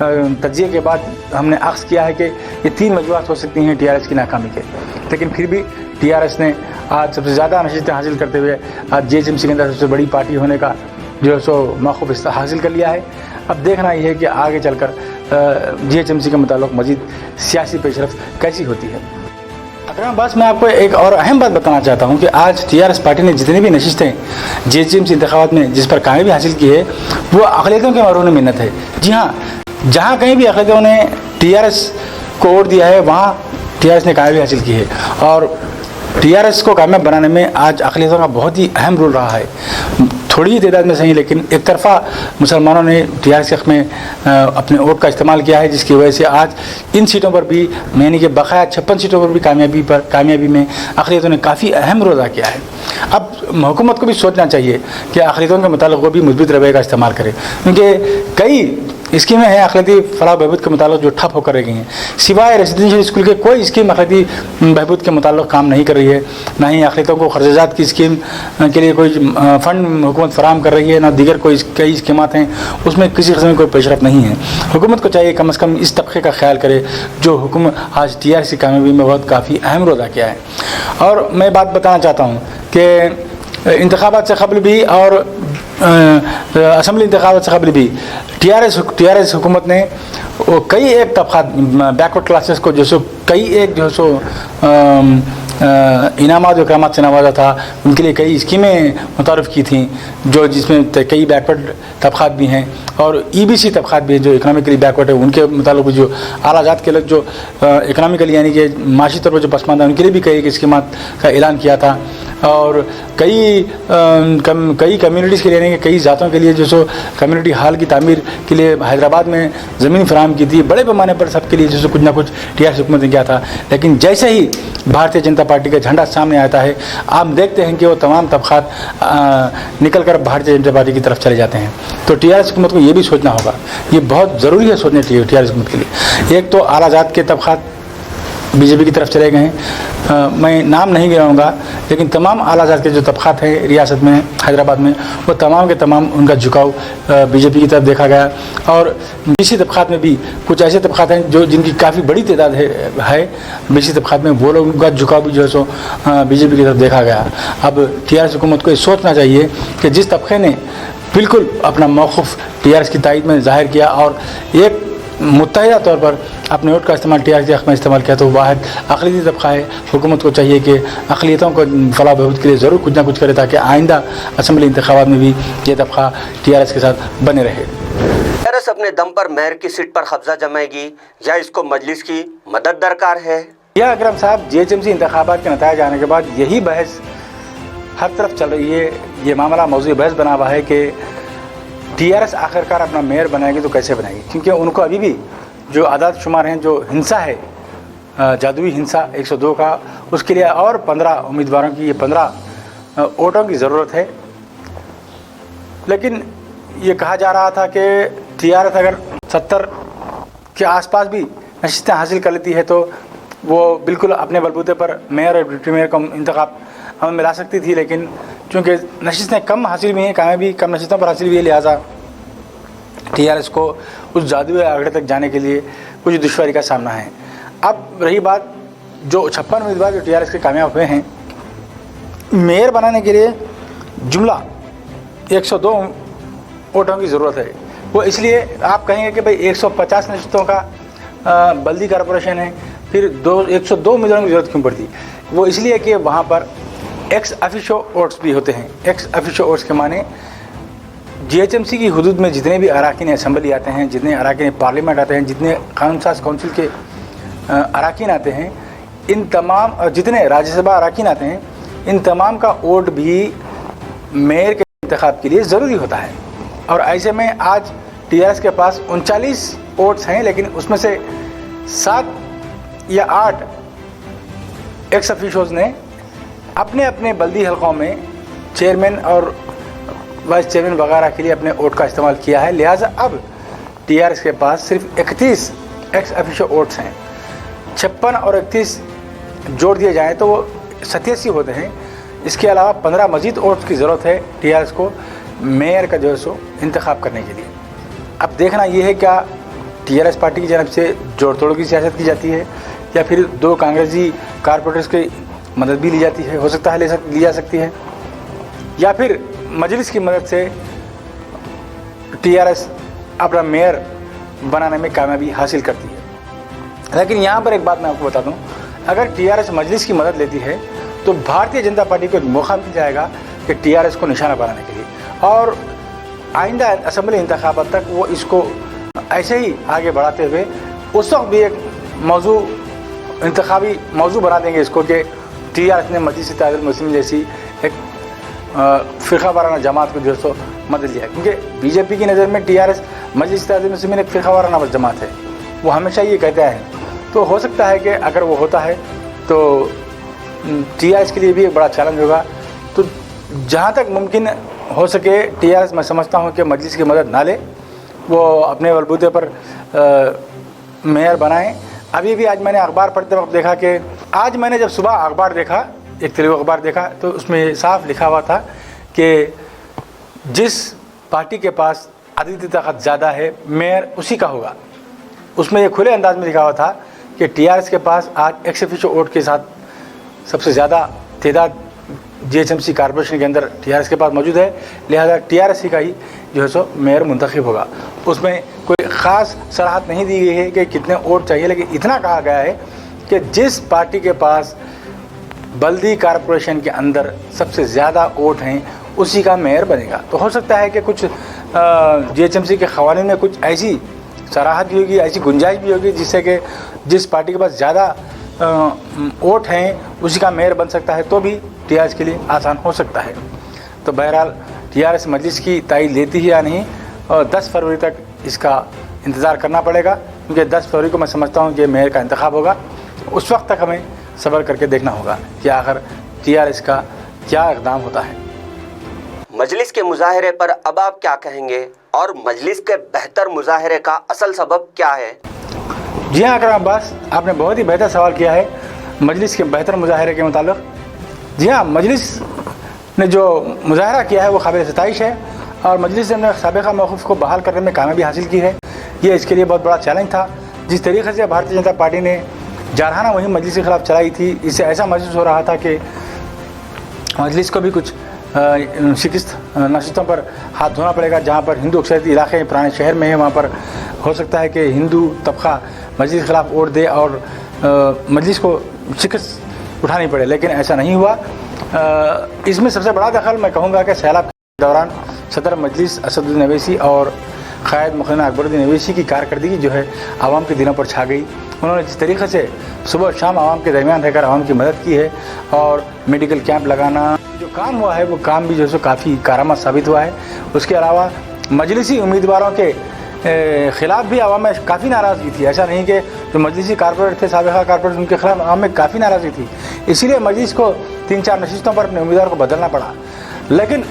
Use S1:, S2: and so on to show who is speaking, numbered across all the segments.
S1: تجزیے کے بعد ہم نے اخذ کیا ہے کہ یہ 3 وجوہات ہو سکتی ہیں TRS کی ناکامی کے، لیکن پھر بھی TRS نے آج سب سے زیادہ نشستیں حاصل کرتے ہوئے آج GHMC کے اندر سب سے بڑی پارٹی ہونے کا جو ہے سو موقف حاصل کر لیا ہے۔ اب دیکھنا یہ ہے کہ آگے چل کر GHMC کے متعلق مزید سیاسی پیش رفت کیسی ہوتی ہے۔ اکرم عباس، میں آپ کو ایک اور اہم بات بتانا چاہتا ہوں کہ آج TRS پارٹی نے جتنی بھی نشستیں GHMC انتخابات میں جس پر کامیابی حاصل کی ہے وہ اقلیتوں کے مرہون منت ہے۔ جی ہاں، جہاں کہیں بھی اقلیتوں نے TRS کو ووٹ دیا ہے وہاں TRS نے کامیابی حاصل کی ہے، اور TRS کو کامیاب بنانے میں آج اقلیتوں کا بہت ہی اہم رول رہا ہے۔ تھوڑی ہی تعداد میں صحیح، لیکن ایک طرفہ مسلمانوں نے TRS کے حق میں اپنے ووٹ کا استعمال کیا ہے، جس کی وجہ سے آج ان سیٹوں پر بھی، یعنی کہ بقایا 56 سیٹوں پر بھی کامیابی میں اقلیتوں نے کافی اہم رول ادا کیا ہے۔ اب حکومت کو بھی سوچنا چاہیے کہ اقلیتوں کے متعلق وہ بھی مثبت رویے کا استعمال کرے، کیونکہ کئی اسکیمیں ہیں اقلیتی فلاح و بہبود کے متعلق جو ٹھپ ہو کر رہ گئی ہیں۔ سوائے ریزیڈنشیل اسکول کے کوئی اسکیم اقلیتی بہبود کے متعلق کام نہیں کر رہی ہے، نہ ہی اقلیتوں کو قرضات کی اسکیم کے لیے کوئی فنڈ حکومت فراہم کر رہی ہے، نہ دیگر کئی اسکیمات ہیں اس میں کسی قسم کی کوئی پیش رفت نہیں ہے۔ حکومت کو چاہیے کم از کم اس طبقے کا خیال کرے جو حکومت آج TRS کی کامیابی میں بہت کافی اہم رول ادا کیا ہے۔ اور میں بات بتانا چاہتا ہوں کہ انتخابات سے قبل بھی اور اسمبلی انتخابات سے قبل بھی TRS حکومت نے کئی ایک طبقات بیکورڈ کلاسز کو جو سو کئی ایک جو سو انعامات و اکرامات سے نوازا تھا، ان کے لیے کئی اسکیمیں متعارف کی تھیں جو جس میں کئی بیکورڈ طبقات بھی ہیں اور EBC طبقات بھی ہیں جو اکنامکلی بیکورڈ ہے، ان کے متعلق بھی جو اعلیٰ ذات کے لوگ جو اکنامکلی یعنی کہ معاشی طور پر جو پسماندہ ان کے لیے بھی کئی اسکیمات کا اعلان کیا تھا، اور کئی کمیونٹیز کے لیے یعنی کہ کئی ذاتوں کے لیے جو سو کمیونٹی ہال کی تعمیر کے لیے حیدرآباد میں زمین فراہم کی تھی، بڑے پیمانے پر سب کے لیے جو سو کچھ نہ کچھ TRS حکومت نے کیا تھا۔ لیکن جیسے ہی بھارتیہ جنتا پارٹی کا جھنڈا سامنے آتا ہے آپ دیکھتے ہیں کہ وہ تمام طبقات نکل کر بھارتیہ جنتا پارٹی کی طرف چلے جاتے ہیں۔ تو TRS حکومت کو یہ بھی سوچنا ہوگا، یہ بہت ضروری ہے سوچنے چاہیے TRS حکومت کے لیے۔ ایک تو اعلیٰ ذات کے طبقات BJP کی طرف چلے گئے ہیں، میں نام نہیں گراؤں گا، لیکن تمام اعلیٰ ذات کے جو طبقات ہیں ریاست میں حیدرآباد میں وہ تمام کے تمام ان کا جھکاؤ BJP کی طرف دیکھا گیا، اور BC طبقات میں بھی کچھ ایسے طبقات ہیں جو جن کی کافی بڑی تعداد ہے BC طبقات میں، وہ لوگوں کا جھکاؤ بھی جو ہے سو BJP کی طرف دیکھا گیا۔ اب TRS حکومت کو یہ سوچنا چاہیے کہ جس طبقے نے بالکل اپنا موقف TRS کی تائید میں ظاہر کیا اور ایک متحدہ طور پر اپنے ووٹ کا استعمال TRS کے حق میں استعمال کیا، تو واحد اقلیتی طبقہ ہے۔ حکومت کو چاہیے کہ اقلیتوں کو فلاح و بہبود کے لیے ضرور کچھ نہ کچھ کرے تاکہ آئندہ اسمبلی انتخابات میں بھی یہ طبقہ TRS کے ساتھ بنے رہے۔
S2: TRS اپنے دم پر میئر کی سیٹ پر قبضہ جمائے گی یا اس کو مجلس کی مدد درکار ہے؟
S1: یا اکرم صاحب، GHMC انتخابات کے نتائج آنے کے بعد یہی بحث ہر طرف چل رہی ہے، یہ معاملہ موضوع بحث بنا ہوا ہے کہ TRS آخرکار اپنا میئر بنائے گی تو کیسے بنائے گی، کیونکہ ان کو ابھی بھی جو اعداد شمار ہیں جو ہنسا ہے جادوئی ہنسا 102 کا، اس کے لیے اور 15 امیدواروں کی، یہ 15 ووٹوں کی ضرورت ہے۔ لیکن یہ کہا جا رہا تھا کہ TRS اگر 70 کے آس پاس بھی نشستیں حاصل کر لیتی ہے تو وہ بالکل اپنے بلبوتے پر میئر اور ڈپٹی میئر کا انتخاب ہمیں ملا سکتی تھی، لیکن چونکہ نشستیں کم حاصل ہوئی ہیں، کامیابی کم نشستوں پر حاصل ہوئی ہے، لہٰذا TRS کو اس جادوئی آنکڑے تک جانے کے لیے کچھ دشواری کا سامنا ہے۔ اب رہی بات جو 56 امیدوار جو TRS کے کامیاب ہوئے ہیں، میئر بنانے کے لیے جملہ 102 ووٹوں کی ضرورت ہے۔ وہ اس لیے آپ کہیں گے کہ بھائی 150 نشستوں کا بلدی کارپوریشن ہے، پھر 102 امیدواروں کی ضرورت کیوں پڑتی؟ وہ اس لیے کہ وہاں پر ایکس افیشو ووٹس بھی ہوتے ہیں۔ ایکس افیشو ووٹس کے معنی GHMC کی حدود میں جتنے بھی اراکین اسمبلی آتے ہیں، جتنے اراکین پارلیمنٹ آتے ہیں، جتنے قانون ساز کونسل کے اراکین آتے ہیں، ان تمام جتنے راجیہ سبھا اراکین آتے ہیں، ان تمام کا ووٹ بھی میئر کے انتخاب کے لیے ضروری ہوتا ہے۔ اور ایسے میں آج TRS کے پاس 39 ووٹس ہیں، لیکن اس میں سے 7 یا 8 ایکس افیشوز نے اپنے اپنے بلدی حلقوں میں چیئرمین اور وائس چیئرمین وغیرہ کے لیے اپنے ووٹ کا استعمال کیا ہے، لہٰذا اب TRS کے پاس صرف 31 ایکس افیشو ووٹس ہیں۔ 56 اور 31 جوڑ دیے جائیں تو وہ 87 ہوتے ہیں۔ اس کے علاوہ 15 مزید ووٹس کی ضرورت ہے TRS کو میئر کا جو ہے سو انتخاب کرنے کے لیے۔ اب دیکھنا یہ ہے کیا TRS پارٹی کی جانب سے جوڑ توڑ کی سیاست کی جاتی ہے یا پھر 2 کانگریسی کارپوریٹرز کی مدد بھی لی جاتی ہے، ہو سکتا ہے لی جا سکتی ہے، یا پھر مجلس کی مدد سے TRS اپنا میئر بنانے میں کامیابی حاصل کرتی ہے۔ لیکن یہاں پر ایک بات میں آپ کو بتا دوں، اگر TRS مجلس کی مدد لیتی ہے تو بھارتیہ جنتا پارٹی کو ایک موقع مل جائے گا کہ TRS کو نشانہ بنانے کے لیے، اور آئندہ اسمبلی انتخابات تک وہ اس کو ایسے ہی آگے بڑھاتے ہوئے اس وقت بھی ایک انتخابی موضوع بنا دیں گے اس کو کہ TRS نے مجلس اتحاد المسلمین جیسی ایک فرقہ وارانہ جماعت کو جو سو مدد لیا ہے، کیونکہ BJP کی نظر میں TRS مجلس اتحاد المسلمین ایک فرقہ وارانہ جماعت ہے، وہ ہمیشہ یہ کہتے ہیں۔ تو ہو سکتا ہے کہ اگر وہ ہوتا ہے تو TRS کے لیے بھی ایک بڑا چیلنج ہوگا۔ تو جہاں تک ممکن ہو سکے TRS میں سمجھتا ہوں کہ مجلس کی مدد نہ لے، وہ اپنے بلبوتے پر میئر بنائیں۔ ابھی بھی آج میں نے اخبار پڑھتے وقت دیکھا کہ آج میں نے جب صبح اخبار دیکھا، ایک تیلگو اخبار دیکھا، تو اس میں صاف لکھا ہوا تھا کہ جس پارٹی کے پاس عددی طاقت زیادہ ہے میئر اسی کا ہوگا۔ اس میں یہ کھلے انداز میں لکھا ہوا تھا کہ TRS کے پاس آج ایکس ایفیشو ووٹ کے ساتھ سب سے زیادہ تعداد GHMC کارپوریشن کے اندر TRS کے پاس موجود ہے، لہذا TRS کا ہی جو ہے سو میئر منتخب ہوگا۔ اس میں کوئی خاص صراحت نہیں دی گئی ہے کہ کتنے ووٹ چاہیے، لیکن اتنا کہا گیا ہے کہ جس پارٹی کے پاس بلدی کارپوریشن کے اندر سب سے زیادہ ووٹ ہیں اسی کا میئر بنے گا۔ تو ہو سکتا ہے کہ کچھ GHMC کے قوانین میں کچھ ایسی صراحت بھی ہوگی، ایسی گنجائش بھی ہوگی جس سے کہ جس پارٹی کے پاس زیادہ ووٹ ہیں اسی کا میئر بن سکتا ہے، تو بھی TRS کے لیے آسان ہو سکتا ہے۔ تو بہرحال TRS مجلس کی تائید لیتی ہے یا نہیں، اور 10 فروری تک اس کا انتظار کرنا پڑے گا، کیونکہ 10 فروری کو میں سمجھتا ہوں کہ میئر کا انتخاب ہوگا۔ اس وقت تک ہمیں صبر کر کے دیکھنا ہوگا کہ آخر TRS کا کیا اقدام ہوتا ہے۔
S2: مجلس کے مظاہرے پر اب آپ کیا کہیں گے، اور مجلس کے بہتر مظاہرے کا اصل سبب کیا ہے؟
S1: جی ہاں اکرم عباس، آپ نے بہت ہی بہتر سوال کیا ہے مجلس کے بہتر مظاہرے کے متعلق۔ جی ہاں، مجلس نے جو مظاہرہ کیا ہے وہ قابل ستائش ہے، اور مجلس نے سابقہ موقف کو بحال کرنے میں کامیابی حاصل کی ہے۔ یہ اس کے لیے بہت بڑا چیلنج تھا۔ جس طریقے سے بھارتیہ جنتا پارٹی نے جارحانہ مہم مجلس کے خلاف چلائی تھی، اس سے ایسا محسوس ہو رہا تھا کہ مجلس کو بھی کچھ شکست نشستوں پر ہاتھ دھونا پڑے گا۔ جہاں پر ہندو اکثریتی علاقے پرانے شہر میں ہیں، وہاں پر ہو سکتا ہے کہ ہندو طبقہ مجلس کے خلاف ووٹ دے اور مجلس کو شکست اٹھانی پڑے، لیکن ایسا نہیں ہوا۔ اس میں سب سے بڑا دخل میں کہوں گا کہ سیلاب کے دوران صدر مجلس اسد الدین اویسی اور قائد مقننہ اکبر الدین اویسی کی کارکردگی جو ہے عوام کے دلوں پر چھا گئی۔ انہوں نے جس طریقے سے صبح و شام عوام کے درمیان رہ کر عوام کی مدد کی ہے، اور میڈیکل کیمپ لگانا جو کام ہوا ہے وہ کام بھی جو ہے کافی کارآمد ثابت ہوا ہے۔ اس کے علاوہ مجلسی امیدواروں کے خلاف بھی عوام میں کافی ناراضگی تھی۔ ایسا نہیں کہ جو مجلسی کارپوریٹ تھے، سابقہ کارپوریٹ، ان کے خلاف عوام میں کافی ناراضگی تھی، اسی لیے مجلس کو 3-4 نشستوں پر اپنے امیدوار کو بدلنا پڑا۔ لیکن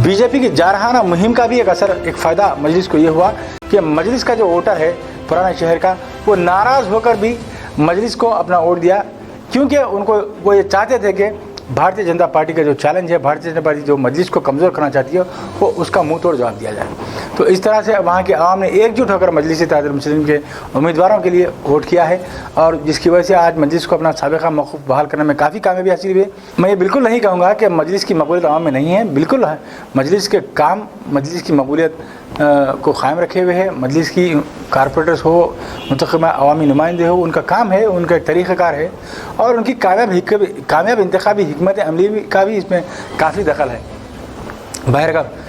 S1: BJP کی جارحانہ مہم کا بھی ایک اثر، ایک فائدہ مجلس کو یہ ہوا کہ مجلس کا جو ووٹر ہے پرانے شہر کا، وہ ناراض ہو کر بھی مجلس کو اپنا ووٹ دیا، کیونکہ ان کو وہ یہ چاہتے تھے کہ بھارتیہ جنتا پارٹی کا جو چیلنج ہے، بھارتیہ جنتا پارٹی جو مجلس کو کمزور کرنا چاہتی ہے، وہ اس کا منہ توڑ جواب دیا جائے۔ تو اس طرح سے وہاں کے عوام نے ایک جٹ ہو کر مجلس اتحاد المسلمین کے امیدواروں کے لیے ووٹ کیا ہے، اور جس کی وجہ سے آج مجلس کو اپنا سابقہ موقف بحال کرنے میں کافی کامیابی حاصل ہوئی ہے۔ میں یہ بالکل نہیں کہوں گا کہ مجلس کی مقبولیت عوام میں نہیں ہے، بالکل ہے۔ مجلس کے کام مجلس کی مقبولیت کو قائم رکھے ہوئے ہے۔ مجلس کی کارپوریٹرز ہو، منتخبہ عوامی نمائندے ہو، ان کا کام ہے، ان کا ایک طریقہ کار ہے، اور ان کی کامیاب انتخابی حکمت عملی کا بھی اس میں کافی دخل ہے۔ بہرکیف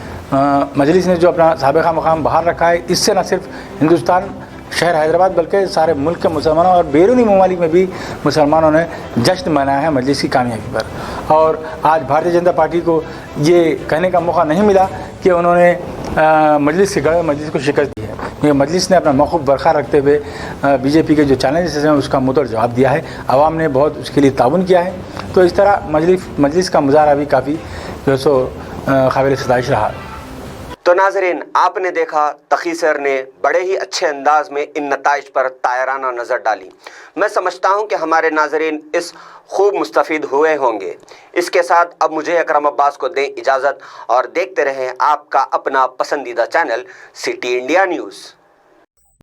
S1: مجلس نے جو اپنا سابقہ مقام بحال رکھا ہے، اس سے نہ صرف ہندوستان شہر حیدرآباد بلکہ سارے ملک کے مسلمانوں اور بیرونی ممالک میں بھی مسلمانوں نے جشن منایا ہے مجلس کی کامیابی پر۔ اور آج بھارتیہ جنتا پارٹی کو یہ کہنے کا موقع نہیں ملا کہ انہوں نے مجلس کے گڑھ میں مجلس کو شکست دی ہے، یہ مجلس نے اپنا موقف برقرار رکھتے ہوئے BJP کے جو چیلنجز ہیں اس کا منہ توڑ جواب دیا ہے۔ عوام نے بہت اس کے لیے تعاون کیا ہے۔ تو اس طرح مجلس کا مظاہرہ بھی کافی جو ہے سو قابل ستائش رہا۔
S2: تو ناظرین، آپ نے دیکھا تقی سر نے بڑے ہی اچھے انداز میں ان نتائج پر طائرانہ نظر ڈالی۔ میں سمجھتا ہوں کہ ہمارے ناظرین اس خوب مستفید ہوئے ہوں گے۔ اس کے ساتھ اب مجھے اکرم عباس کو دیں اجازت، اور دیکھتے رہیں آپ کا اپنا پسندیدہ چینل سٹی انڈیا نیوز۔